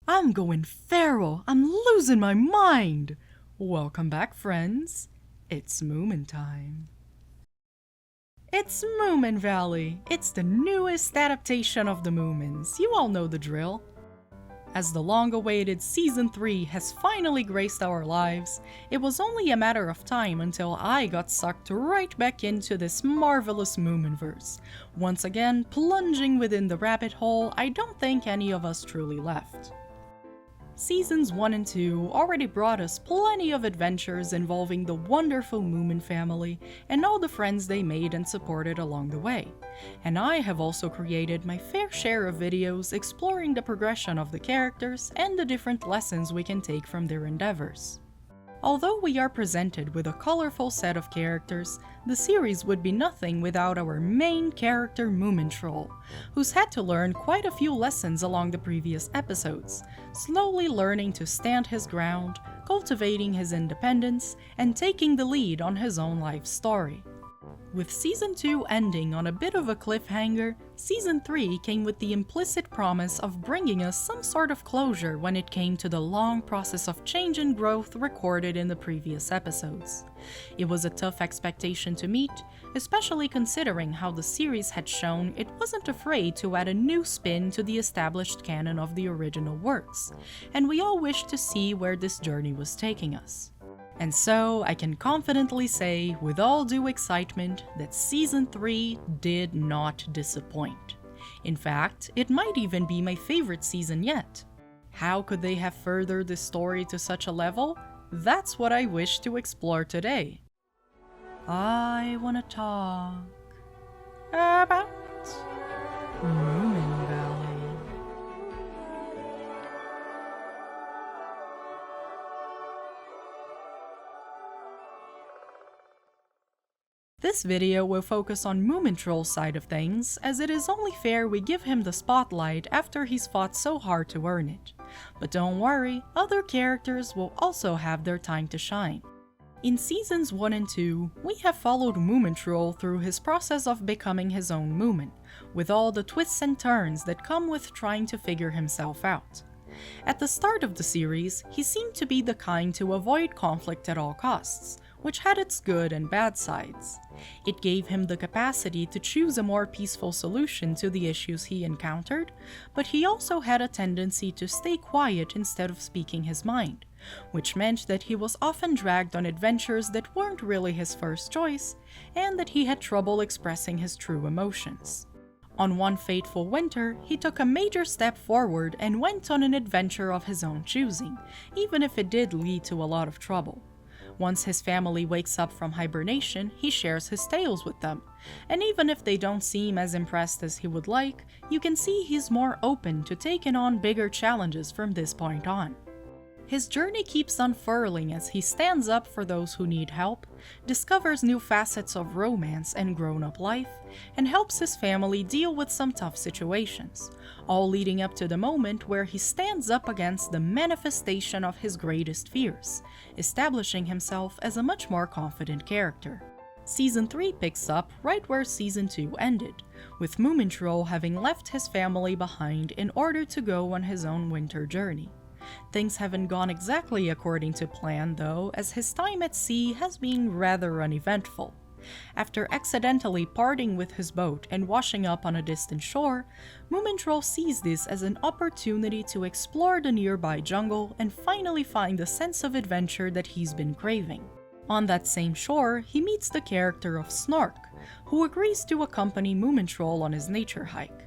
I'm going feral. I'm losing my mind. Welcome back, friends. It's Moomin time. It's Moominvalley. It's the newest adaptation of the Moomins. You all know the drill. As the long-awaited Season 3 has finally graced our lives, it was only a matter of time until I got sucked right back into this marvelous Moominverse, once again plunging within the rabbit hole I don't think any of us truly left. Seasons 1 and 2 already brought us plenty of adventures involving the wonderful Moomin family and all the friends they made and supported along the way, and I have also created my fair share of videos exploring the progression of the characters and the different lessons we can take from their endeavors. Although we are presented with a colorful set of characters, the series would be nothing without our main character Moomintroll, who's had to learn quite a few lessons along the previous episodes, slowly learning to stand his ground, cultivating his independence, and taking the lead on his own life story. With Season 2 ending on a bit of a cliffhanger, Season 3 came with the implicit promise of bringing us some sort of closure when it came to the long process of change and growth recorded in the previous episodes. It was a tough expectation to meet, especially considering how the series had shown it wasn't afraid to add a new spin to the established canon of the original works, and we all wished to see where this journey was taking us. And so, I can confidently say, with all due excitement, that Season 3 did not disappoint. In fact, it might even be my favorite season yet. How could they have furthered the story to such a level? That's what I wish to explore today. I wanna talk about Moominvalley. This video will focus on Moomintroll's side of things, as it is only fair we give him the spotlight after he's fought so hard to earn it. But don't worry, other characters will also have their time to shine. In Seasons 1 and 2, we have followed Moomintroll through his process of becoming his own Moomin, with all the twists and turns that come with trying to figure himself out. At the start of the series, he seemed to be the kind to avoid conflict at all costs, which had its good and bad sides. It gave him the capacity to choose a more peaceful solution to the issues he encountered, but he also had a tendency to stay quiet instead of speaking his mind, which meant that he was often dragged on adventures that weren't really his first choice, and that he had trouble expressing his true emotions. On one fateful winter, he took a major step forward and went on an adventure of his own choosing, even if it did lead to a lot of trouble. Once his family wakes up from hibernation, he shares his tales with them, and even if they don't seem as impressed as he would like, you can see he's more open to taking on bigger challenges from this point on. His journey keeps unfurling as he stands up for those who need help, discovers new facets of romance and grown-up life, and helps his family deal with some tough situations, all leading up to the moment where he stands up against the manifestation of his greatest fears, establishing himself as a much more confident character. Season 3 picks up right where Season 2 ended, with Moomintroll having left his family behind in order to go on his own winter journey. Things haven't gone exactly according to plan though, as his time at sea has been rather uneventful. After accidentally parting with his boat and washing up on a distant shore, Moomintroll sees this as an opportunity to explore the nearby jungle and finally find the sense of adventure that he's been craving. On that same shore, he meets the character of Snork, who agrees to accompany Moomintroll on his nature hike.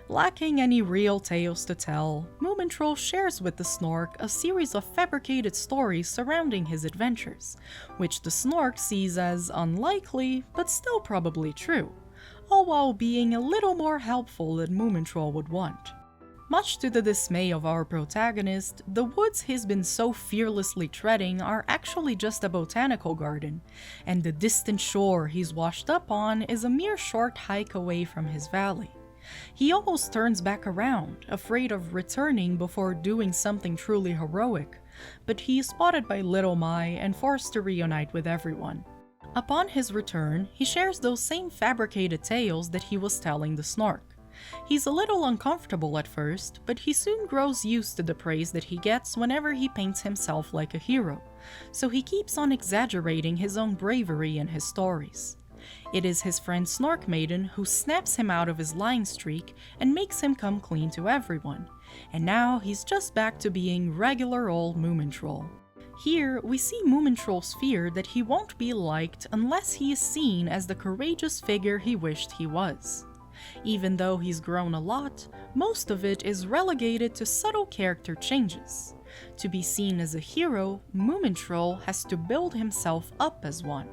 Lacking any real tales to tell, Moomintroll shares with the Snork a series of fabricated stories surrounding his adventures, which the Snork sees as unlikely, but still probably true, all while being a little more helpful than Moomintroll would want. Much to the dismay of our protagonist, the woods he's been so fearlessly treading are actually just a botanical garden, and the distant shore he's washed up on is a mere short hike away from his valley. He almost turns back around, afraid of returning before doing something truly heroic, but he is spotted by Little Mai and forced to reunite with everyone. Upon his return, he shares those same fabricated tales that he was telling the Snork, He's a little uncomfortable at first, but he soon grows used to the praise that he gets whenever he paints himself like a hero, so he keeps on exaggerating his own bravery in his stories. It is his friend Snork Maiden who snaps him out of his lying streak and makes him come clean to everyone, and now he's just back to being regular old Moomintroll. Here, we see Moomintroll's fear that he won't be liked unless he is seen as the courageous figure he wished he was. Even though he's grown a lot, most of it is relegated to subtle character changes. To be seen as a hero, Moomintroll has to build himself up as one.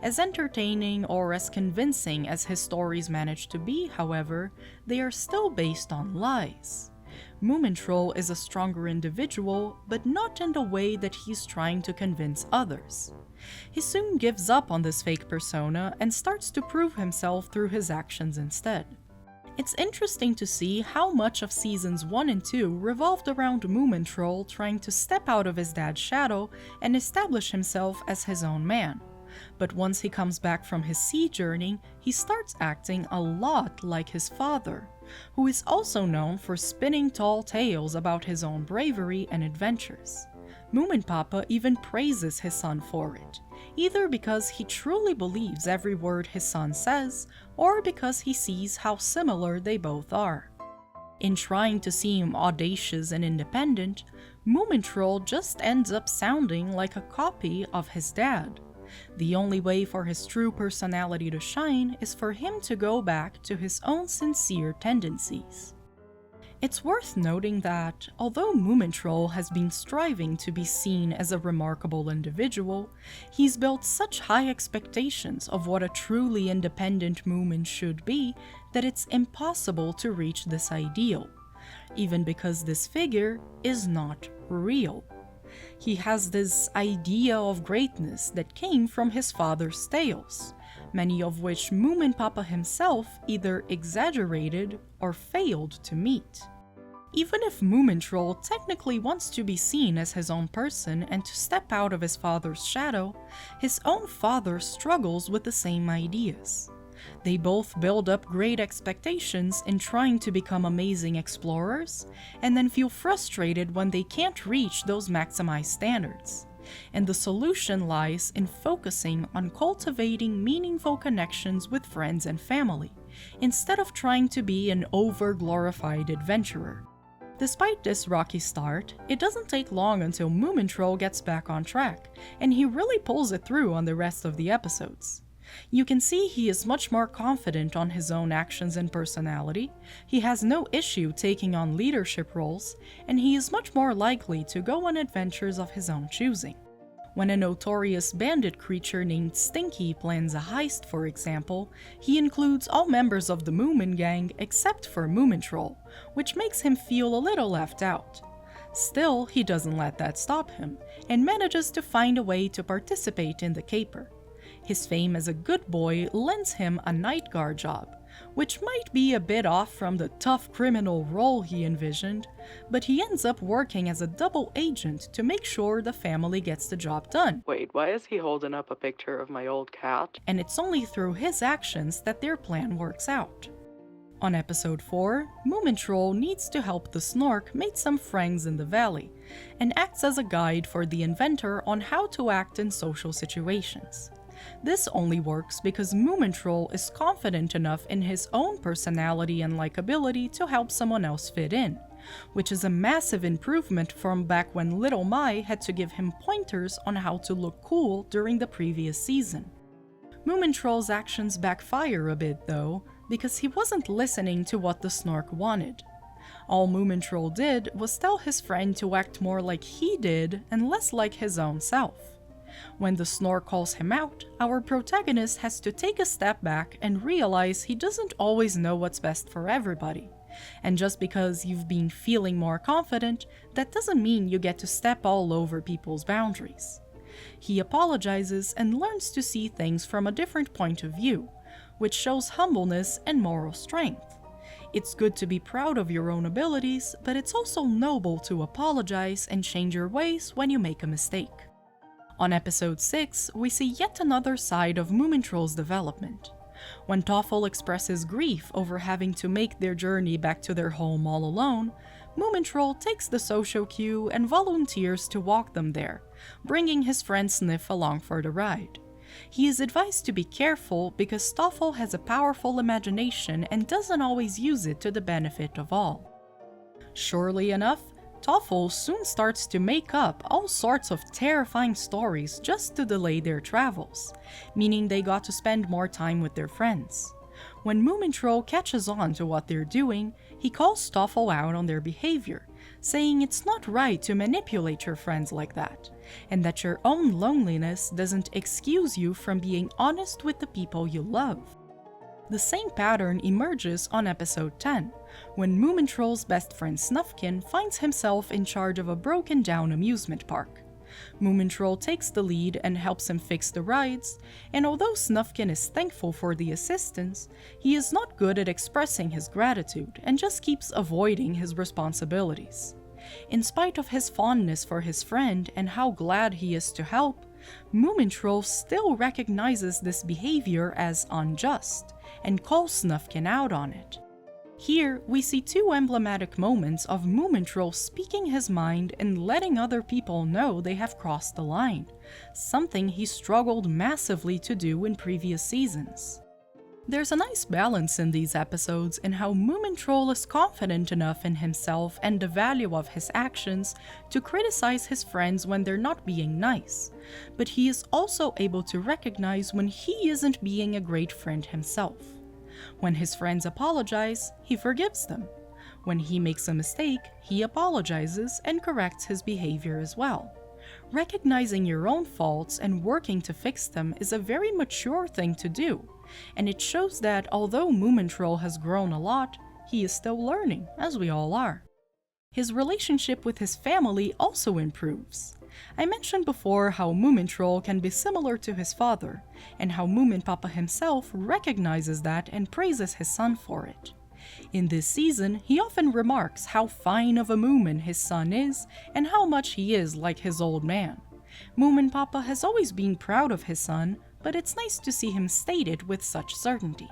As entertaining or as convincing as his stories manage to be, however, they are still based on lies. Moomintroll is a stronger individual, but not in the way that he's trying to convince others. He soon gives up on this fake persona and starts to prove himself through his actions instead. It's interesting to see how much of seasons 1 and 2 revolved around Moomintroll trying to step out of his dad's shadow and establish himself as his own man. But once he comes back from his sea journey, he starts acting a lot like his father, who is also known for spinning tall tales about his own bravery and adventures. Moomin Papa even praises his son for it, either because he truly believes every word his son says, or because he sees how similar they both are. In trying to seem audacious and independent, Moomintroll just ends up sounding like a copy of his dad. The only way for his true personality to shine is for him to go back to his own sincere tendencies. It's worth noting that, although Moomintroll has been striving to be seen as a remarkable individual, he's built such high expectations of what a truly independent Moomin should be that it's impossible to reach this ideal, even because this figure is not real. He has this idea of greatness that came from his father's tales, many of which Moomin Papa himself either exaggerated or failed to meet. Even if Moomintroll technically wants to be seen as his own person and to step out of his father's shadow, his own father struggles with the same ideas. They both build up great expectations in trying to become amazing explorers, and then feel frustrated when they can't reach those maximized standards. And the solution lies in focusing on cultivating meaningful connections with friends and family, instead of trying to be an over-glorified adventurer. Despite this rocky start, it doesn't take long until Moomintroll gets back on track, and he really pulls it through on the rest of the episodes. You can see he is much more confident on his own actions and personality, he has no issue taking on leadership roles, and he is much more likely to go on adventures of his own choosing. When a notorious bandit creature named Stinky plans a heist, for example, he includes all members of the Moomin gang except for Moomintroll, which makes him feel a little left out. Still, he doesn't let that stop him, and manages to find a way to participate in the caper. His fame as a good boy lends him a night guard job, which might be a bit off from the tough criminal role he envisioned, but he ends up working as a double agent to make sure the family gets the job done. Wait, why is he holding up a picture of my old cat? And it's only through his actions that their plan works out. On episode 4, Moomintroll needs to help the Snork make some friends in the valley, and acts as a guide for the inventor on how to act in social situations. This only works because Moomintroll is confident enough in his own personality and likability to help someone else fit in, which is a massive improvement from back when Little Mai had to give him pointers on how to look cool during the previous season. Moomintroll's actions backfire a bit though, because he wasn't listening to what the Snork wanted. All Moomintroll did was tell his friend to act more like he did and less like his own self. When the Snork calls him out, our protagonist has to take a step back and realize he doesn't always know what's best for everybody. And just because you've been feeling more confident, that doesn't mean you get to step all over people's boundaries. He apologizes and learns to see things from a different point of view, which shows humbleness and moral strength. It's good to be proud of your own abilities, but it's also noble to apologize and change your ways when you make a mistake. On episode 6, we see yet another side of Moomintroll's development. When Toffel expresses grief over having to make their journey back to their home all alone, Moomintroll takes the social cue and volunteers to walk them there, bringing his friend Sniff along for the ride. He is advised to be careful because Toffel has a powerful imagination and doesn't always use it to the benefit of all. Surely enough, Toffel soon starts to make up all sorts of terrifying stories just to delay their travels, meaning they got to spend more time with their friends. When Moomintroll catches on to what they're doing, he calls Toffel out on their behavior, saying it's not right to manipulate your friends like that, and that your own loneliness doesn't excuse you from being honest with the people you love. The same pattern emerges on episode 10, when Moomintroll's best friend Snufkin finds himself in charge of a broken-down amusement park. Moomintroll takes the lead and helps him fix the rides, and although Snufkin is thankful for the assistance, he is not good at expressing his gratitude and just keeps avoiding his responsibilities. In spite of his fondness for his friend and how glad he is to help, Moomintroll still recognizes this behavior as unjust and calls Snufkin out on it. Here, we see two emblematic moments of Moomintroll speaking his mind and letting other people know they have crossed the line, something he struggled massively to do in previous seasons. There's a nice balance in these episodes in how Moomintroll is confident enough in himself and the value of his actions to criticize his friends when they're not being nice, but he is also able to recognize when he isn't being a great friend himself. When his friends apologize, he forgives them. When he makes a mistake, he apologizes and corrects his behavior as well. Recognizing your own faults and working to fix them is a very mature thing to do, and it shows that although Moomintroll has grown a lot, he is still learning, as we all are. His relationship with his family also improves. I mentioned before how Moomintroll can be similar to his father, and how Moomin Papa himself recognizes that and praises his son for it. In this season, he often remarks how fine of a Moomin his son is and how much he is like his old man. Moomin Papa has always been proud of his son, but it's nice to see him state it with such certainty.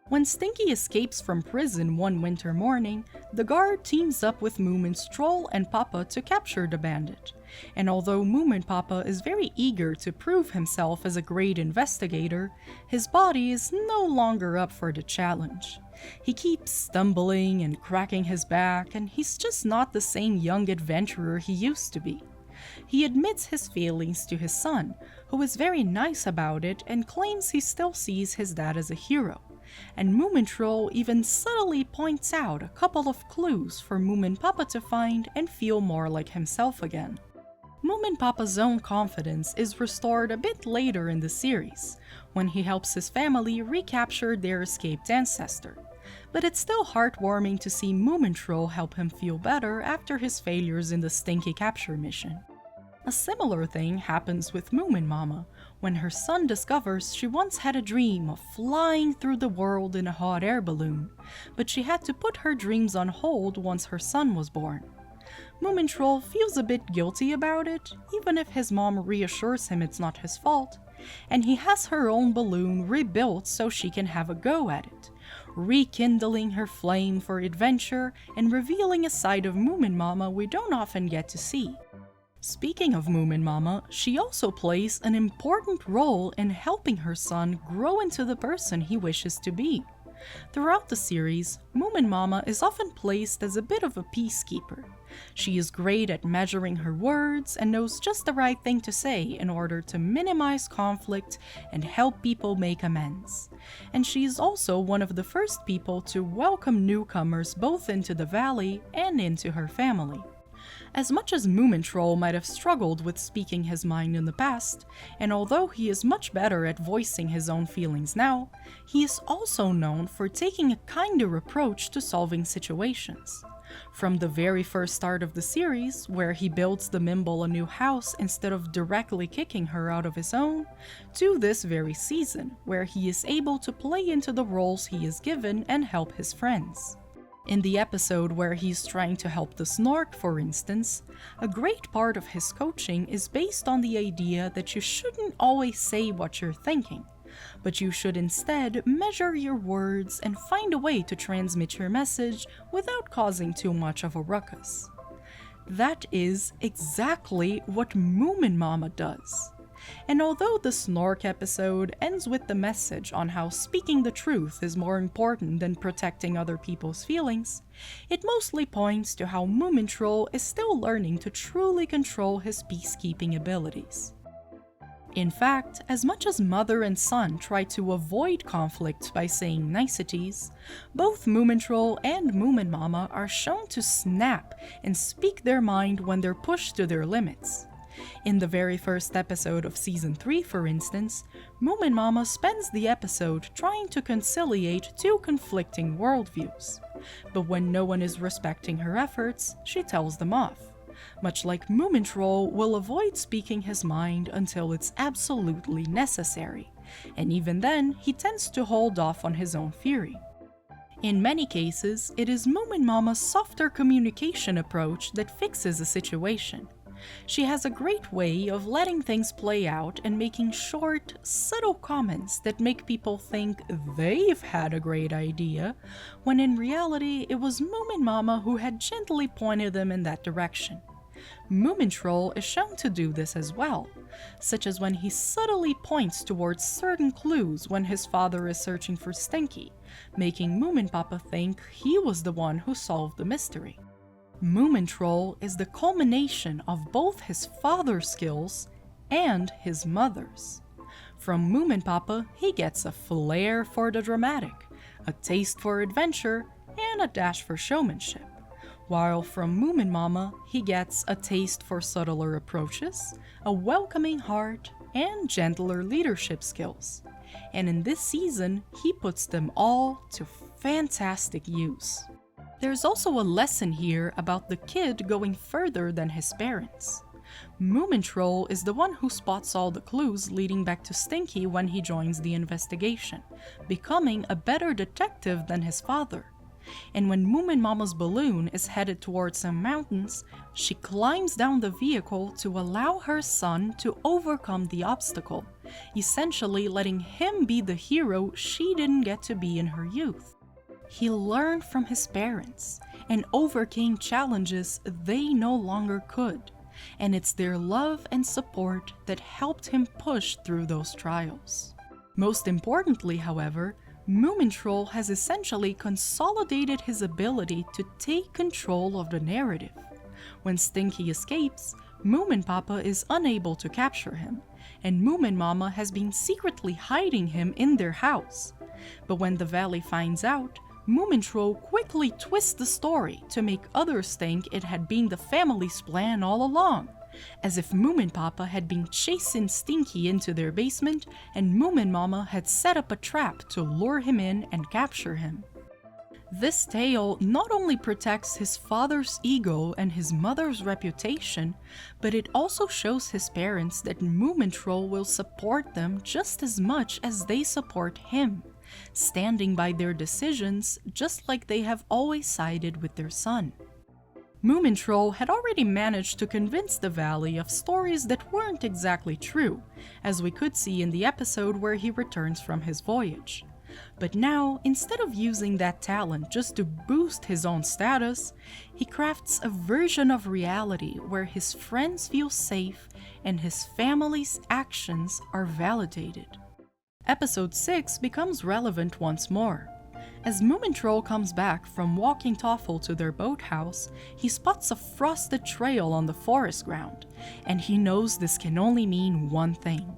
When Stinky escapes from prison one winter morning, the guard teams up with Moomin's troll and Papa to capture the bandit. And although Moomin Papa is very eager to prove himself as a great investigator, his body is no longer up for the challenge. He keeps stumbling and cracking his back, and he's just not the same young adventurer he used to be. He admits his feelings to his son, who is very nice about it and claims he still sees his dad as a hero. And Moomintroll even subtly points out a couple of clues for Moomin Papa to find and feel more like himself again. Moomin Papa's own confidence is restored a bit later in the series, when he helps his family recapture their escaped ancestor. But it's still heartwarming to see Moomintroll help him feel better after his failures in the Stinky capture mission. A similar thing happens with Moomin Mama, when her son discovers she once had a dream of flying through the world in a hot air balloon, but she had to put her dreams on hold once her son was born. Moomintroll feels a bit guilty about it, even if his mom reassures him it's not his fault, and he has her own balloon rebuilt so she can have a go at it, rekindling her flame for adventure and revealing a side of Moomin Mama we don't often get to see. Speaking of Moomin Mama, she also plays an important role in helping her son grow into the person he wishes to be. Throughout the series, Moomin Mama is often placed as a bit of a peacekeeper. She is great at measuring her words and knows just the right thing to say in order to minimize conflict and help people make amends. And she is also one of the first people to welcome newcomers both into the valley and into her family. As much as Moomintroll might have struggled with speaking his mind in the past, and although he is much better at voicing his own feelings now, he is also known for taking a kinder approach to solving situations. From the very first start of the series, where he builds the Mimble a new house instead of directly kicking her out of his own, to this very season, where he is able to play into the roles he is given and help his friends. In the episode where he's trying to help the Snork, for instance, a great part of his coaching is based on the idea that you shouldn't always say what you're thinking, But you should instead measure your words and find a way to transmit your message without causing too much of a ruckus. That is exactly what Moomin Mama does. And although the Snork episode ends with the message on how speaking the truth is more important than protecting other people's feelings, it mostly points to how Moomintroll is still learning to truly control his peacekeeping abilities. In fact, as much as mother and son try to avoid conflict by saying niceties, both Moomintroll and Moomin Mama are shown to snap and speak their mind when they're pushed to their limits. In the very first episode of Season 3, for instance, Moomin Mama spends the episode trying to conciliate two conflicting worldviews. But when no one is respecting her efforts, she tells them off. Much like Moomintroll will avoid speaking his mind until it's absolutely necessary, and even then, he tends to hold off on his own fury. In many cases, it is Moomin Mama's softer communication approach that fixes a situation. She has a great way of letting things play out and making short, subtle comments that make people think they've had a great idea, when in reality it was Moomin Mama who had gently pointed them in that direction. Moomintroll is shown to do this as well, such as when he subtly points towards certain clues when his father is searching for Stinky, making Moomin Papa think he was the one who solved the mystery. Moomintroll is the culmination of both his father's skills and his mother's. From Moomin Papa, he gets a flair for the dramatic, a taste for adventure, and a dash for showmanship. While from Moomin Mama, he gets a taste for subtler approaches, a welcoming heart, and gentler leadership skills. And in this season, he puts them all to fantastic use. There's also a lesson here about the kid going further than his parents. Moomintroll is the one who spots all the clues leading back to Stinky when he joins the investigation, becoming a better detective than his father. And when Moomin Mama's balloon is headed towards some mountains, she climbs down the vehicle to allow her son to overcome the obstacle, essentially letting him be the hero she didn't get to be in her youth. He learned from his parents and overcame challenges they no longer could, and it's their love and support that helped him push through those trials. Most importantly, however, Moomintroll has essentially consolidated his ability to take control of the narrative. When Stinky escapes, Moomin Papa is unable to capture him, and Moomin Mama has been secretly hiding him in their house. But when the valley finds out, Moomintroll quickly twists the story to make others think it had been the family's plan all along, as if Moomin Papa had been chasing Stinky into their basement and Moomin Mama had set up a trap to lure him in and capture him. This tale not only protects his father's ego and his mother's reputation, but it also shows his parents that Moomintroll will support them just as much as they support him, standing by their decisions just like they have always sided with their son. Moomintroll had already managed to convince the Valley of stories that weren't exactly true, as we could see in the episode where he returns from his voyage. But now, instead of using that talent just to boost his own status, he crafts a version of reality where his friends feel safe and his family's actions are validated. Episode 6 becomes relevant once more. As Moomintroll comes back from walking Toffle to their boathouse, he spots a frosted trail on the forest ground, and he knows this can only mean one thing: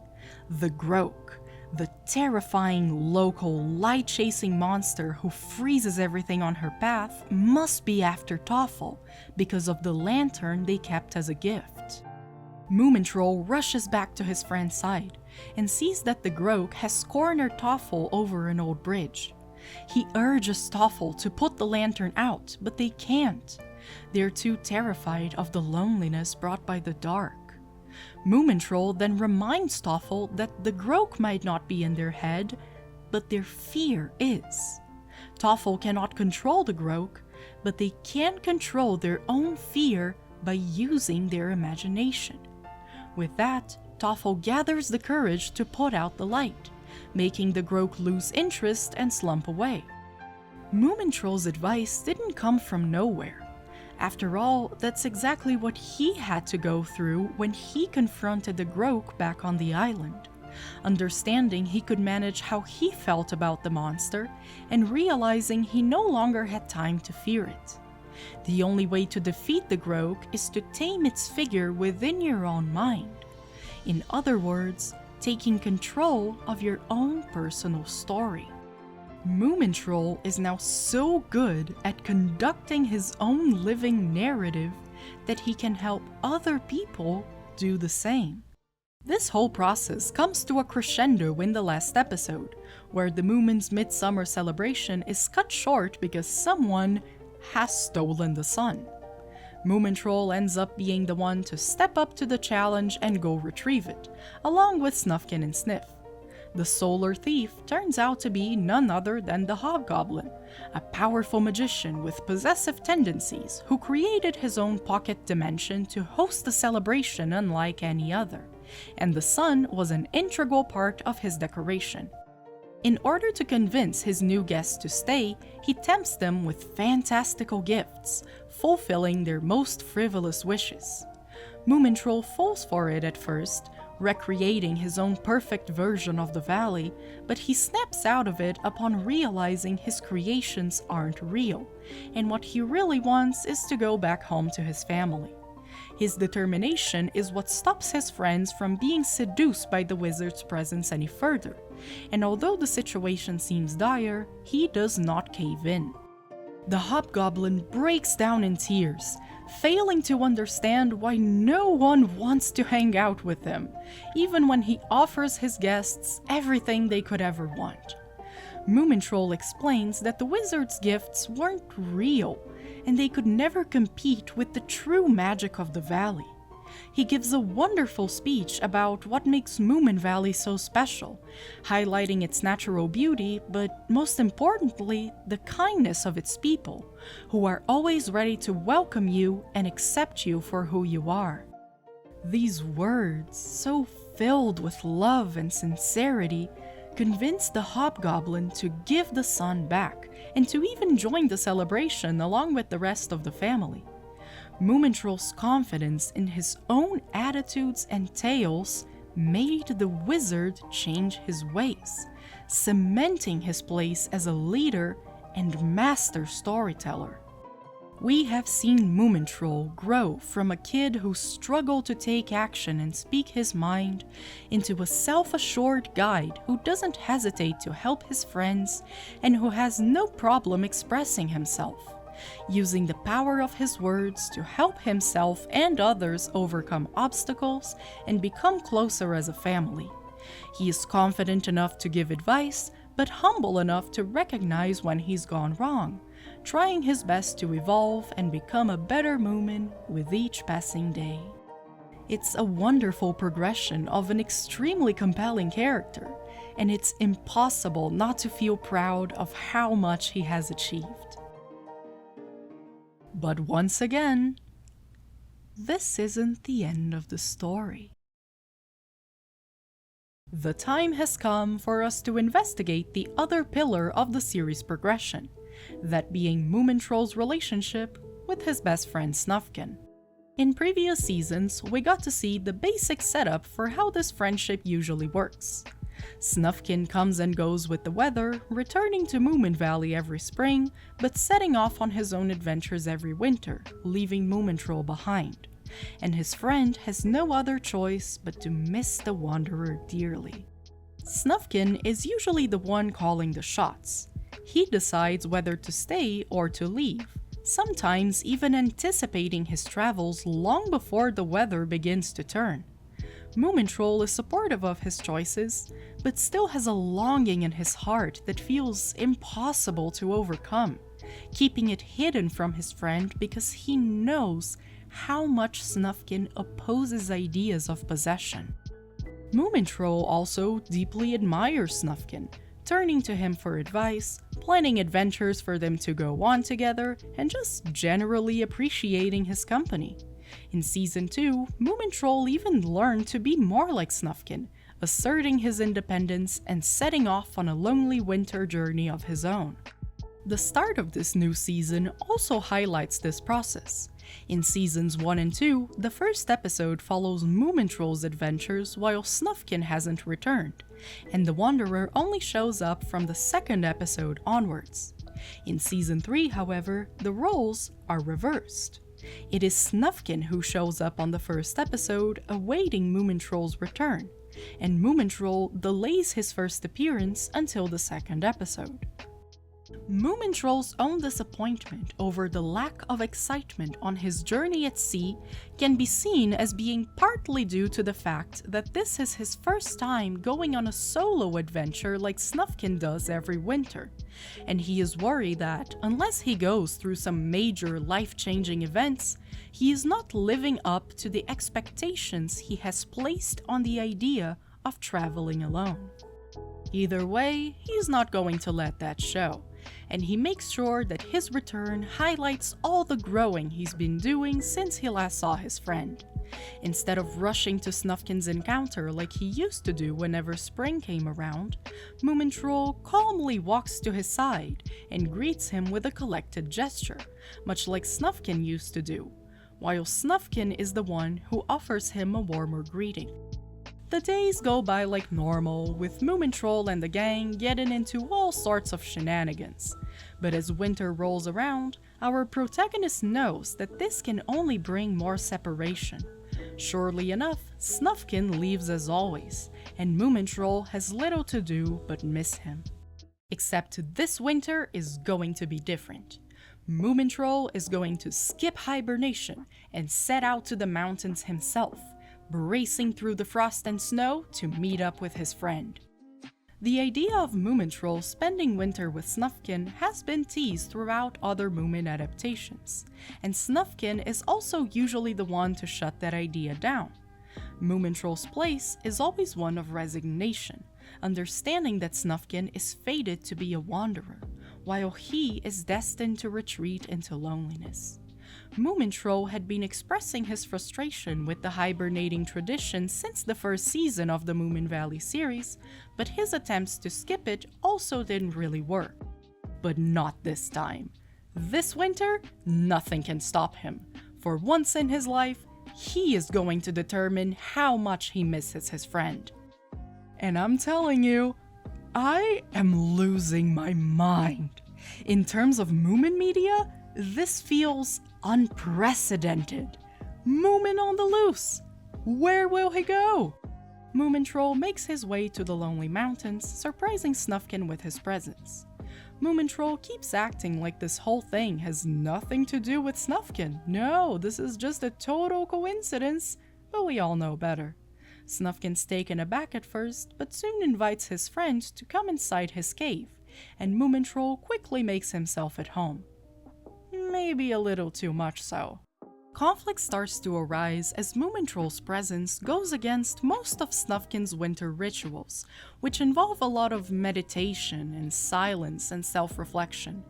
the Groke, the terrifying local light-chasing monster who freezes everything on her path, must be after Toffle because of the lantern they kept as a gift. Moomintroll rushes back to his friend's side and sees that the Groke has cornered Toffle over an old bridge. He urges Toffle to put the lantern out, but they can't. They're too terrified of the loneliness brought by the dark. Moomintroll then reminds Toffle that the Groke might not be in their head, but their fear is. Toffle cannot control the Groke, but they can control their own fear by using their imagination. With that, Toffle gathers the courage to put out the light, making the Groke lose interest and slump away. Moomintroll's advice didn't come from nowhere. After all, that's exactly what he had to go through when he confronted the Groke back on the island. Understanding he could manage how he felt about the monster, and realizing he no longer had time to fear it. The only way to defeat the Groke is to tame its figure within your own mind. In other words, taking control of your own personal story. Moomintroll is now so good at conducting his own living narrative that he can help other people do the same. This whole process comes to a crescendo in the last episode, where the Moomin's midsummer celebration is cut short because someone has stolen the sun. Moomintroll ends up being the one to step up to the challenge and go retrieve it, along with Snufkin and Sniff. The solar thief turns out to be none other than the Hobgoblin, a powerful magician with possessive tendencies who created his own pocket dimension to host the celebration unlike any other, and the sun was an integral part of his decoration. In order to convince his new guests to stay, he tempts them with fantastical gifts, fulfilling their most frivolous wishes. Moomintroll falls for it at first, recreating his own perfect version of the valley, but he snaps out of it upon realizing his creations aren't real, and what he really wants is to go back home to his family. His determination is what stops his friends from being seduced by the wizard's presence any further, and although the situation seems dire, he does not cave in. The Hobgoblin breaks down in tears, failing to understand why no one wants to hang out with him, even when he offers his guests everything they could ever want. Moomintroll explains that the wizard's gifts weren't real, and they could never compete with the true magic of the valley. He gives a wonderful speech about what makes Moominvalley so special, highlighting its natural beauty, but most importantly, the kindness of its people, who are always ready to welcome you and accept you for who you are. These words, so filled with love and sincerity, convinced the Hobgoblin to give the sun back, and to even join the celebration along with the rest of the family. Moomintroll's confidence in his own attitudes and tales made the wizard change his ways, cementing his place as a leader and master storyteller. We have seen Moomintroll grow from a kid who struggled to take action and speak his mind into a self-assured guide who doesn't hesitate to help his friends and who has no problem expressing himself, using the power of his words to help himself and others overcome obstacles and become closer as a family. He is confident enough to give advice, but humble enough to recognize when he's gone wrong, trying his best to evolve and become a better Moomin with each passing day. It's a wonderful progression of an extremely compelling character, and it's impossible not to feel proud of how much he has achieved. But once again, this isn't the end of the story. The time has come for us to investigate the other pillar of the series' progression, that being Moomintroll's relationship with his best friend Snufkin. In previous seasons, we got to see the basic setup for how this friendship usually works. Snufkin comes and goes with the weather, returning to Moominvalley every spring, but setting off on his own adventures every winter, leaving Moomintroll behind. And his friend has no other choice but to miss the wanderer dearly. Snufkin is usually the one calling the shots. He decides whether to stay or to leave, sometimes even anticipating his travels long before the weather begins to turn. Moomintroll is supportive of his choices, but still has a longing in his heart that feels impossible to overcome, keeping it hidden from his friend because he knows how much Snufkin opposes ideas of possession. Moomintroll also deeply admires Snufkin, turning to him for advice, planning adventures for them to go on together, and just generally appreciating his company. In Season 2, Moomintroll even learned to be more like Snufkin, asserting his independence and setting off on a lonely winter journey of his own. The start of this new season also highlights this process. In seasons 1 and 2, the first episode follows Moomintroll's adventures while Snufkin hasn't returned, and the Wanderer only shows up from the second episode onwards. In season 3, however, the roles are reversed. It is Snufkin who shows up on the first episode, awaiting Moomintroll's return, and Moomintroll delays his first appearance until the second episode. Moomintroll's own disappointment over the lack of excitement on his journey at sea can be seen as being partly due to the fact that this is his first time going on a solo adventure like Snufkin does every winter, and he is worried that, unless he goes through some major life-changing events, he is not living up to the expectations he has placed on the idea of traveling alone. Either way, he's not going to let that show, and he makes sure that his return highlights all the growing he's been doing since he last saw his friend. Instead of rushing to Snufkin's encounter like he used to do whenever spring came around, Moomintroll calmly walks to his side and greets him with a collected gesture, much like Snufkin used to do, while Snufkin is the one who offers him a warmer greeting. The days go by like normal, with Moomintroll and the gang getting into all sorts of shenanigans. But as winter rolls around, our protagonist knows that this can only bring more separation. Surely enough, Snufkin leaves as always, and Moomintroll has little to do but miss him. Except this winter is going to be different. Moomintroll is going to skip hibernation and set out to the mountains himself, racing through the frost and snow to meet up with his friend. The idea of Moomintroll spending winter with Snufkin has been teased throughout other Moomin adaptations, and Snufkin is also usually the one to shut that idea down. Moomintroll's place is always one of resignation, understanding that Snufkin is fated to be a wanderer, while he is destined to retreat into loneliness. Moomintroll had been expressing his frustration with the hibernating tradition since the first season of the Moominvalley series, but his attempts to skip it also didn't really work. But not this time. This winter, nothing can stop him. For once in his life, he is going to determine how much he misses his friend. And I'm telling you, I am losing my mind. In terms of Moomin media, this feels unprecedented. Moomin on the loose! Where will he go? Moomintroll makes his way to the Lonely Mountains, surprising Snufkin with his presence. Moomintroll keeps acting like this whole thing has nothing to do with Snufkin. No, this is just a total coincidence, but we all know better. Snufkin's taken aback at first, but soon invites his friend to come inside his cave, and Moomintroll quickly makes himself at home. Maybe a little too much so. Conflict starts to arise as Moomintroll's presence goes against most of Snufkin's winter rituals, which involve a lot of meditation and silence and self-reflection.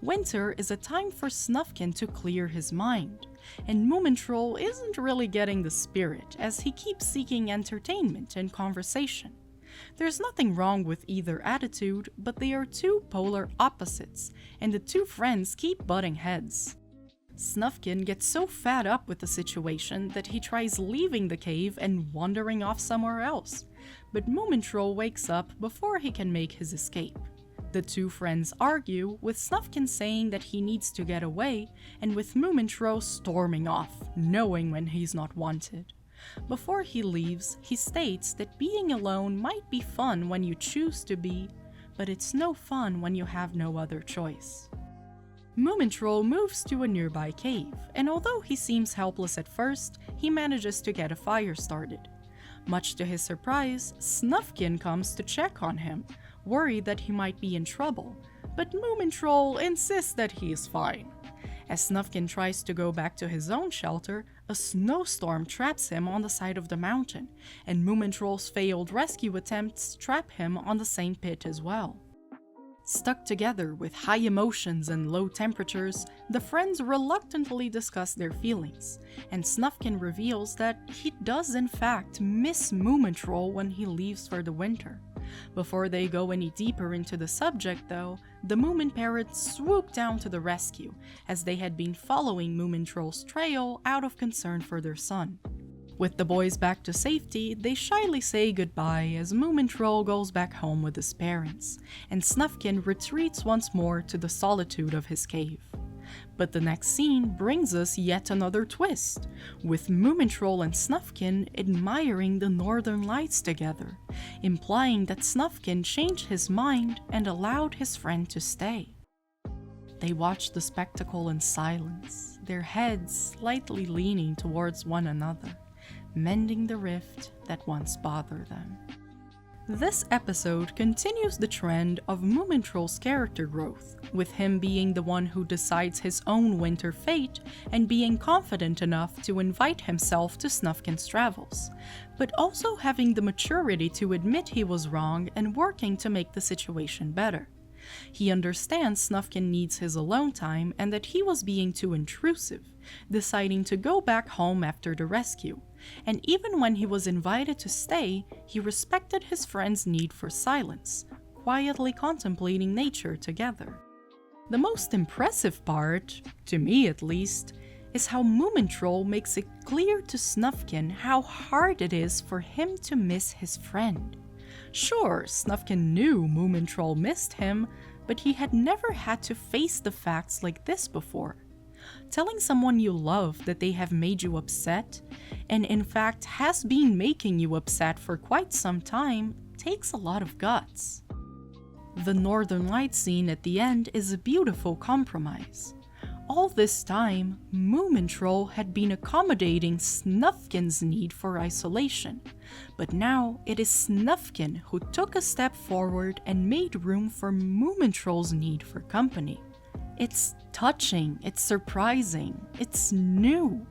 Winter is a time for Snufkin to clear his mind, and Moomintroll isn't really getting the spirit as he keeps seeking entertainment and conversation. There's nothing wrong with either attitude, but they are two polar opposites, and the two friends keep butting heads. Snufkin gets so fed up with the situation that he tries leaving the cave and wandering off somewhere else, but Moomintroll wakes up before he can make his escape. The two friends argue, with Snufkin saying that he needs to get away, and with Moomintroll storming off, knowing when he's not wanted. Before he leaves, he states that being alone might be fun when you choose to be, but it's no fun when you have no other choice. Moomintroll moves to a nearby cave, and although he seems helpless at first, he manages to get a fire started. Much to his surprise, Snufkin comes to check on him, worried that he might be in trouble, but Moomintroll insists that he is fine. As Snufkin tries to go back to his own shelter, a snowstorm traps him on the side of the mountain, and Moomintroll's failed rescue attempts trap him on the same pit as well. Stuck together with high emotions and low temperatures, the friends reluctantly discuss their feelings, and Snufkin reveals that he does in fact miss Moomintroll when he leaves for the winter. Before they go any deeper into the subject though, the Moomin parrots swoop down to the rescue, as they had been following Moomintroll's trail out of concern for their son. With the boys back to safety, they shyly say goodbye as Moomintroll goes back home with his parents, and Snufkin retreats once more to the solitude of his cave. But the next scene brings us yet another twist, with Moomintroll and Snufkin admiring the northern lights together, implying that Snufkin changed his mind and allowed his friend to stay. They watch the spectacle in silence, their heads slightly leaning towards one another, mending the rift that once bothered them. This episode continues the trend of Moomintroll's character growth, with him being the one who decides his own winter fate and being confident enough to invite himself to Snufkin's travels, but also having the maturity to admit he was wrong and working to make the situation better. He understands Snufkin needs his alone time and that he was being too intrusive, deciding to go back home after the rescue, and even when he was invited to stay, he respected his friend's need for silence, quietly contemplating nature together. The most impressive part, to me at least, is how Moomintroll makes it clear to Snufkin how hard it is for him to miss his friend. Sure, Snufkin knew Moomintroll missed him, but he had never had to face the facts like this before. Telling someone you love that they have made you upset, and in fact has been making you upset for quite some time, takes a lot of guts. The Northern Lights scene at the end is a beautiful compromise. All this time, Moomintroll had been accommodating Snufkin's need for isolation, but now it is Snufkin who took a step forward and made room for Moomintroll's need for company. It's touching, it's surprising, it's new.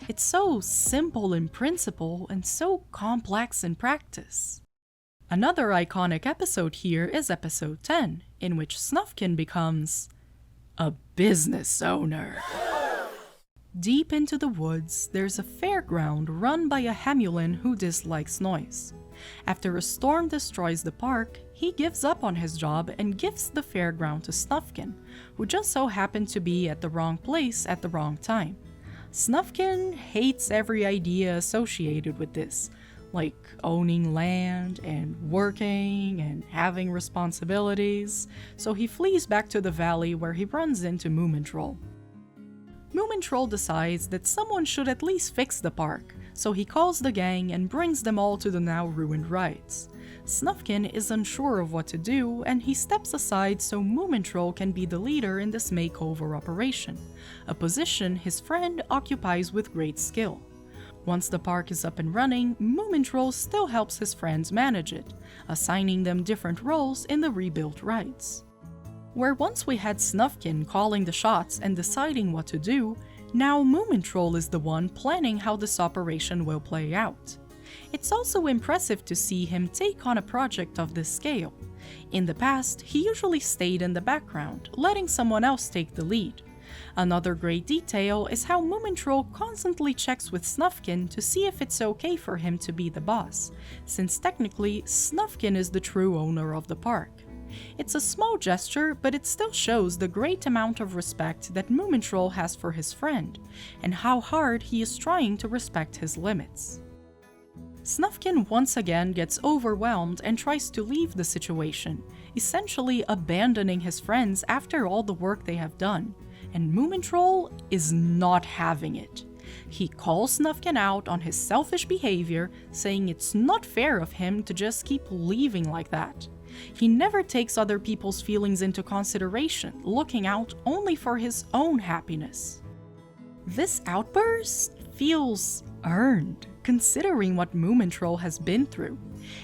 It's so simple in principle and so complex in practice. Another iconic episode here is episode 10, in which Snufkin becomes a business owner. Deep into the woods, there's a fairground run by a Hamulin who dislikes noise. After a storm destroys the park, he gives up on his job and gives the fairground to Snufkin, who just so happened to be at the wrong place at the wrong time. Snufkin hates every idea associated with this, like owning land and working and having responsibilities, so he flees back to the valley where he runs into Moomintroll. Moomintroll decides that someone should at least fix the park, so he calls the gang and brings them all to the now ruined rides. Snufkin is unsure of what to do, and he steps aside so Moomintroll can be the leader in this makeover operation, a position his friend occupies with great skill. Once the park is up and running, Moomintroll still helps his friends manage it, assigning them different roles in the rebuilt rides. Where once we had Snufkin calling the shots and deciding what to do, now Moomintroll is the one planning how this operation will play out. It's also impressive to see him take on a project of this scale. In the past, he usually stayed in the background, letting someone else take the lead. Another great detail is how Moomintroll constantly checks with Snufkin to see if it's okay for him to be the boss, since technically Snufkin is the true owner of the park. It's a small gesture, but it still shows the great amount of respect that Moomintroll has for his friend, and how hard he is trying to respect his limits. Snufkin once again gets overwhelmed and tries to leave the situation, essentially abandoning his friends after all the work they have done, and Moomintroll is not having it. He calls Snufkin out on his selfish behavior, saying it's not fair of him to just keep leaving like that. He never takes other people's feelings into consideration, looking out only for his own happiness. This outburst feels earned, considering what Moomintroll has been through,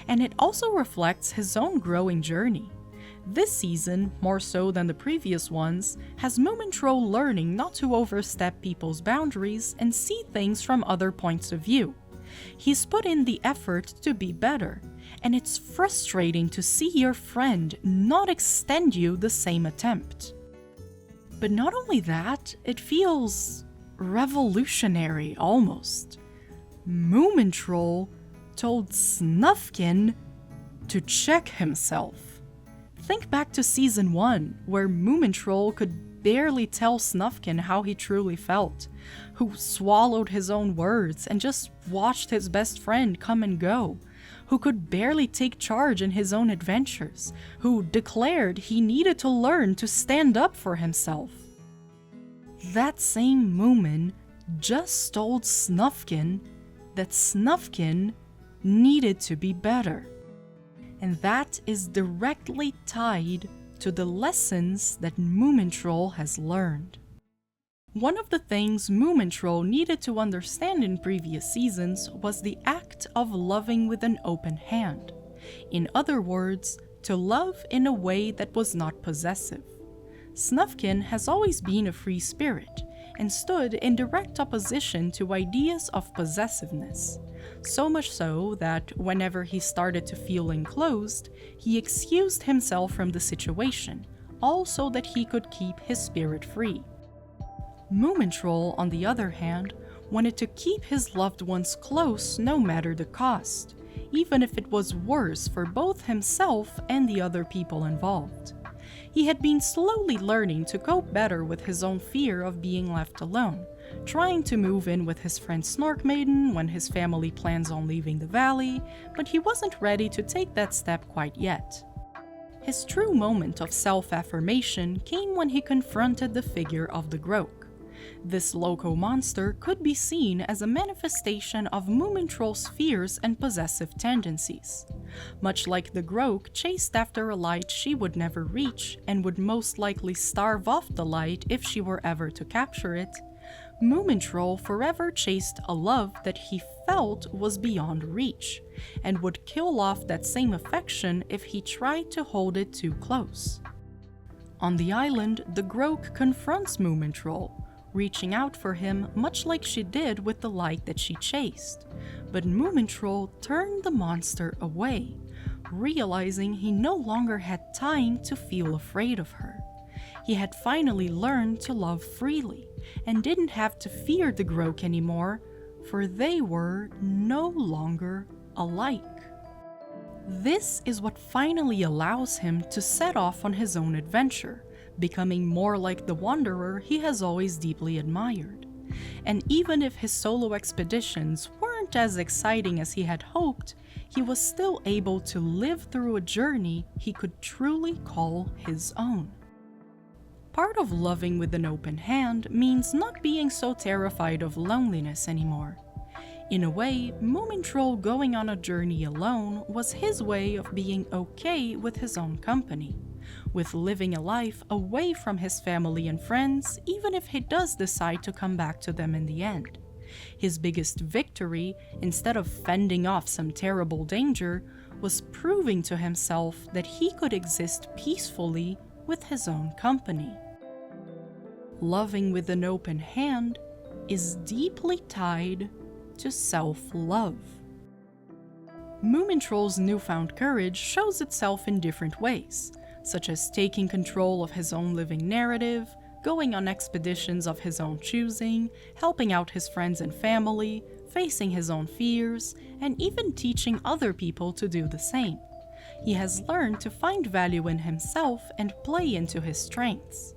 and it also reflects his own growing journey. This season, more so than the previous ones, has Moomintroll learning not to overstep people's boundaries and see things from other points of view. He's put in the effort to be better, and it's frustrating to see your friend not extend you the same attempt. But not only that, it feels revolutionary almost. Moomintroll told Snufkin to check himself. Think back to Season 1, where Moomintroll could barely tell Snufkin how he truly felt, who swallowed his own words and just watched his best friend come and go, who could barely take charge in his own adventures, who declared he needed to learn to stand up for himself. That same Moomin just told Snufkin that Snufkin needed to be better. And that is directly tied to the lessons that Moomintroll has learned. One of the things Moomintroll needed to understand in previous seasons was the act of loving with an open hand. In other words, to love in a way that was not possessive. Snufkin has always been a free spirit and stood in direct opposition to ideas of possessiveness. So much so that whenever he started to feel enclosed, he excused himself from the situation, all so that he could keep his spirit free. Moomintroll, on the other hand, wanted to keep his loved ones close no matter the cost, even if it was worse for both himself and the other people involved. He had been slowly learning to cope better with his own fear of being left alone, trying to move in with his friend Snorkmaiden when his family plans on leaving the valley, but he wasn't ready to take that step quite yet. His true moment of self-affirmation came when he confronted the figure of the Groke. This loco monster could be seen as a manifestation of Moomintroll's fears and possessive tendencies. Much like the Groke chased after a light she would never reach and would most likely starve off the light if she were ever to capture it, Moomintroll forever chased a love that he felt was beyond reach, and would kill off that same affection if he tried to hold it too close. On the island, the Groke confronts Moomintroll, reaching out for him much like she did with the light that she chased, but Moomintroll turned the monster away, realizing he no longer had time to feel afraid of her. He had finally learned to love freely, and didn't have to fear the Groke anymore, for they were no longer alike. This is what finally allows him to set off on his own adventure, becoming more like the wanderer he has always deeply admired. And even if his solo expeditions weren't as exciting as he had hoped, he was still able to live through a journey he could truly call his own. Part of loving with an open hand means not being so terrified of loneliness anymore. In a way, Moomintroll going on a journey alone was his way of being okay with his own company, with living a life away from his family and friends, even if he does decide to come back to them in the end. His biggest victory, instead of fending off some terrible danger, was proving to himself that he could exist peacefully with his own company. Loving with an open hand is deeply tied to self-love. Moomintroll's newfound courage shows itself in different ways, such as taking control of his own living narrative, going on expeditions of his own choosing, helping out his friends and family, facing his own fears, and even teaching other people to do the same. He has learned to find value in himself and play into his strengths.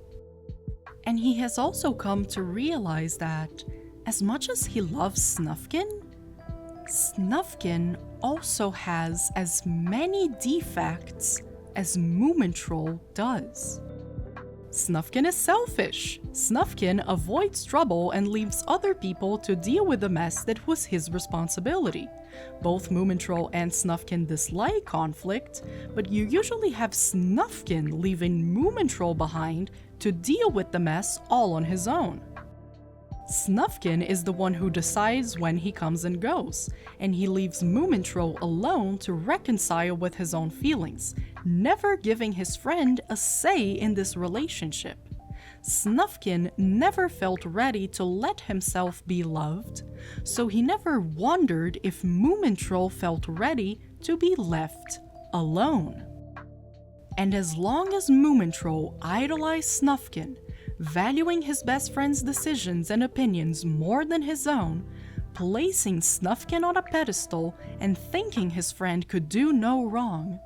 And he has also come to realize that, as much as he loves Snufkin, Snufkin also has as many defects as Moomintroll does. Snufkin is selfish. Snufkin avoids trouble and leaves other people to deal with the mess that was his responsibility. Both Moomintroll and Snufkin dislike conflict, but you usually have Snufkin leaving Moomintroll behind to deal with the mess all on his own. Snufkin is the one who decides when he comes and goes, and he leaves Moomintroll alone to reconcile with his own feelings, never giving his friend a say in this relationship. Snufkin never felt ready to let himself be loved, so he never wondered if Moomintroll felt ready to be left alone. And as long as Moomintroll idolized Snufkin, valuing his best friend's decisions and opinions more than his own, placing Snufkin on a pedestal and thinking his friend could do no wrong,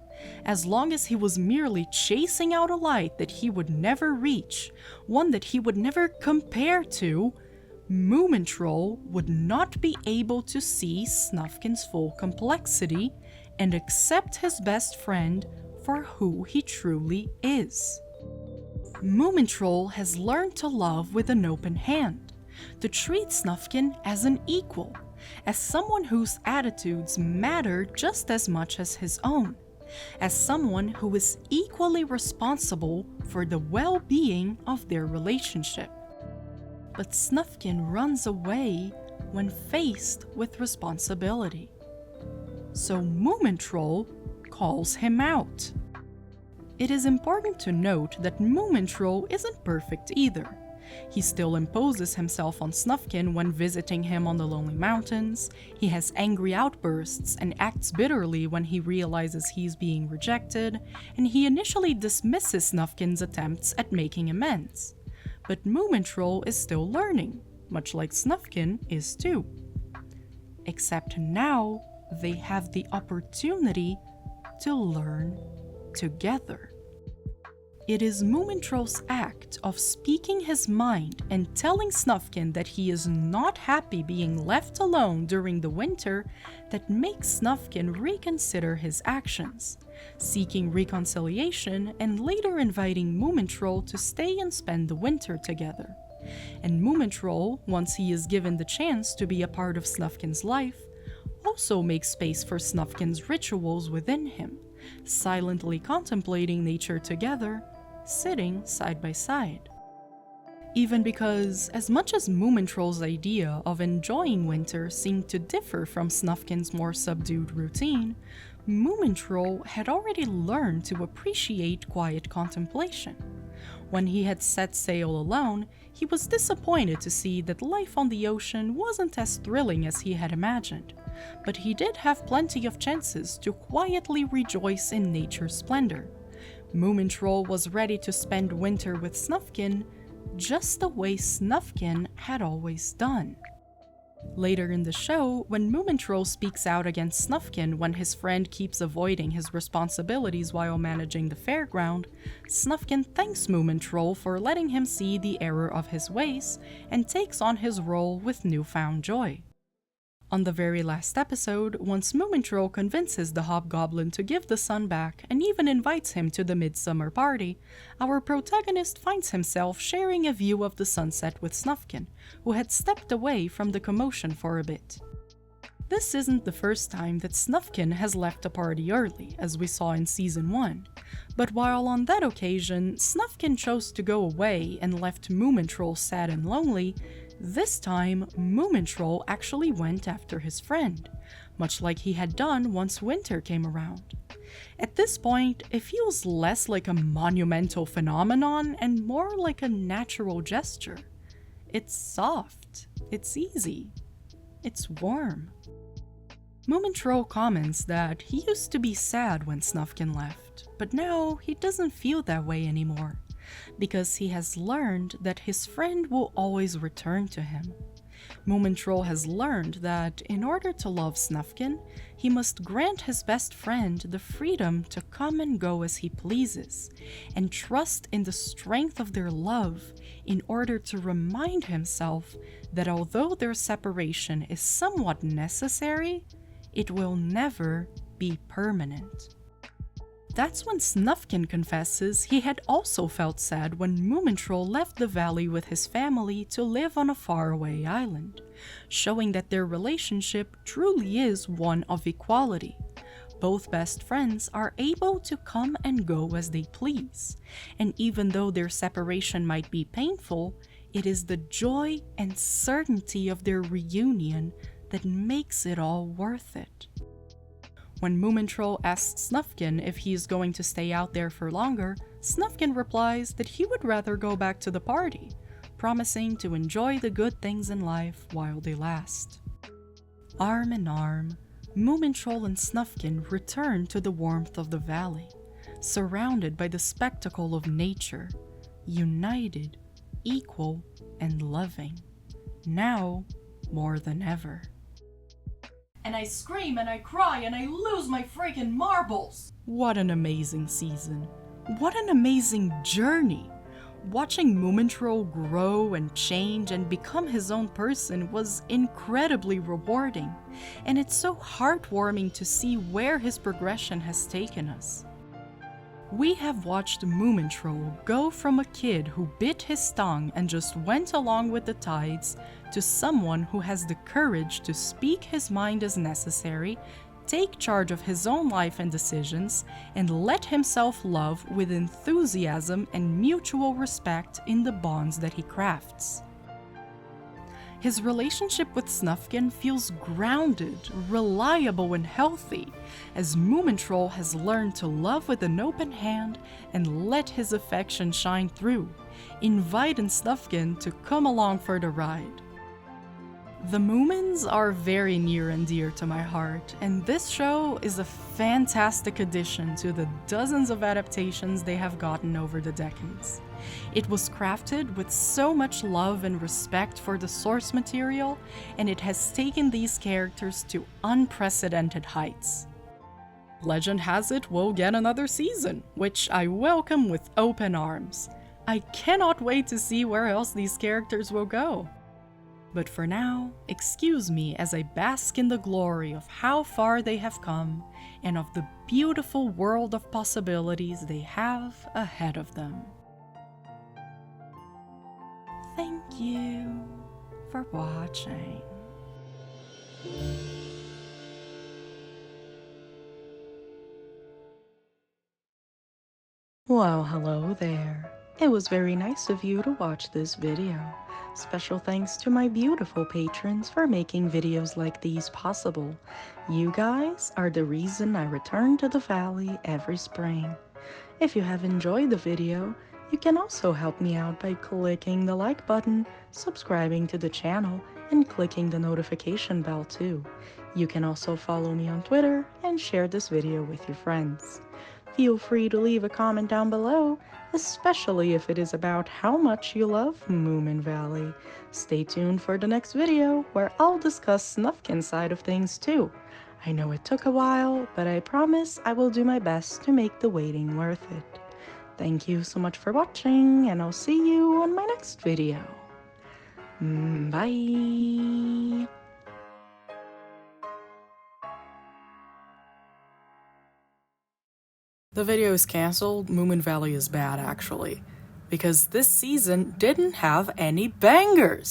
as long as he was merely chasing out a light that he would never reach, one that he would never compare to, Moomintroll would not be able to see Snufkin's full complexity and accept his best friend for who he truly is. Moomintroll has learned to love with an open hand, to treat Snufkin as an equal, as someone whose attitudes matter just as much as his own, as someone who is equally responsible for the well-being of their relationship. But Snufkin runs away when faced with responsibility. So Moomintroll calls him out. It is important to note that Moomintroll isn't perfect either. He still imposes himself on Snufkin when visiting him on the Lonely Mountains, he has angry outbursts and acts bitterly when he realizes he's being rejected, and he initially dismisses Snufkin's attempts at making amends. But Moomintroll is still learning, much like Snufkin is too. Except now, they have the opportunity to learn together. It is Moomintroll's act of speaking his mind and telling Snufkin that he is not happy being left alone during the winter that makes Snufkin reconsider his actions, seeking reconciliation and later inviting Moomintroll to stay and spend the winter together. And Moomintroll, once he is given the chance to be a part of Snufkin's life, also makes space for Snufkin's rituals within him, silently contemplating nature together, sitting side by side. Even because, as much as Moomintroll's idea of enjoying winter seemed to differ from Snufkin's more subdued routine, Moomintroll had already learned to appreciate quiet contemplation. When he had set sail alone, he was disappointed to see that life on the ocean wasn't as thrilling as he had imagined, but he did have plenty of chances to quietly rejoice in nature's splendor. Moomintroll was ready to spend winter with Snufkin just the way Snufkin had always done. Later in the show, when Moomintroll speaks out against Snufkin when his friend keeps avoiding his responsibilities while managing the fairground, Snufkin thanks Moomintroll for letting him see the error of his ways and takes on his role with newfound joy. On the very last episode, once Moomintroll convinces the Hobgoblin to give the sun back and even invites him to the midsummer party, our protagonist finds himself sharing a view of the sunset with Snufkin, who had stepped away from the commotion for a bit. This isn't the first time that Snufkin has left a party early, as we saw in Season 1, but while on that occasion Snufkin chose to go away and left Moomintroll sad and lonely, this time, Moomintroll actually went after his friend, much like he had done once winter came around. At this point, it feels less like a monumental phenomenon and more like a natural gesture. It's soft, it's easy, it's warm. Moomintroll comments that he used to be sad when Snufkin left, but now he doesn't feel that way anymore, because he has learned that his friend will always return to him. Moomintroll has learned that in order to love Snufkin, he must grant his best friend the freedom to come and go as he pleases, and trust in the strength of their love in order to remind himself that although their separation is somewhat necessary, it will never be permanent. That's when Snufkin confesses he had also felt sad when Moomintroll left the valley with his family to live on a faraway island, showing that their relationship truly is one of equality. Both best friends are able to come and go as they please, and even though their separation might be painful, it is the joy and certainty of their reunion that makes it all worth it. When Moomintroll asks Snufkin if he is going to stay out there for longer, Snufkin replies that he would rather go back to the party, promising to enjoy the good things in life while they last. Arm in arm, Moomintroll and Snufkin return to the warmth of the valley, surrounded by the spectacle of nature, united, equal, and loving, now more than ever. And I scream and I cry and I lose my freaking marbles! What an amazing season. What an amazing journey! Watching Moomintroll grow and change and become his own person was incredibly rewarding, and it's so heartwarming to see where his progression has taken us. We have watched Moomintroll go from a kid who bit his tongue and just went along with the tides to someone who has the courage to speak his mind as necessary, take charge of his own life and decisions, and let himself love with enthusiasm and mutual respect in the bonds that he crafts. His relationship with Snufkin feels grounded, reliable, and healthy, as Moomintroll has learned to love with an open hand and let his affection shine through, inviting Snufkin to come along for the ride. The Moomins are very near and dear to my heart, and this show is a fantastic addition to the dozens of adaptations they have gotten over the decades. It was crafted with so much love and respect for the source material, and it has taken these characters to unprecedented heights. Legend has it we'll get another season, which I welcome with open arms. I cannot wait to see where else these characters will go. But for now, excuse me as I bask in the glory of how far they have come and of the beautiful world of possibilities they have ahead of them. Thank you for watching. Well, hello there. It was very nice of you to watch this video. Special thanks to my beautiful patrons for making videos like these possible. You guys are the reason I return to the valley every spring. If you have enjoyed the video, you can also help me out by clicking the like button, subscribing to the channel, and clicking the notification bell too. You can also follow me on Twitter and share this video with your friends. Feel free to leave a comment down below, especially if it is about how much you love Moominvalley. Stay tuned for the next video where I'll discuss Snufkin's side of things too. I know it took a while, but I promise I will do my best to make the waiting worth it. Thank you so much for watching, and I'll see you on my next video. Bye! The video is cancelled. Moominvalley is bad, actually, because this season didn't have any bangers.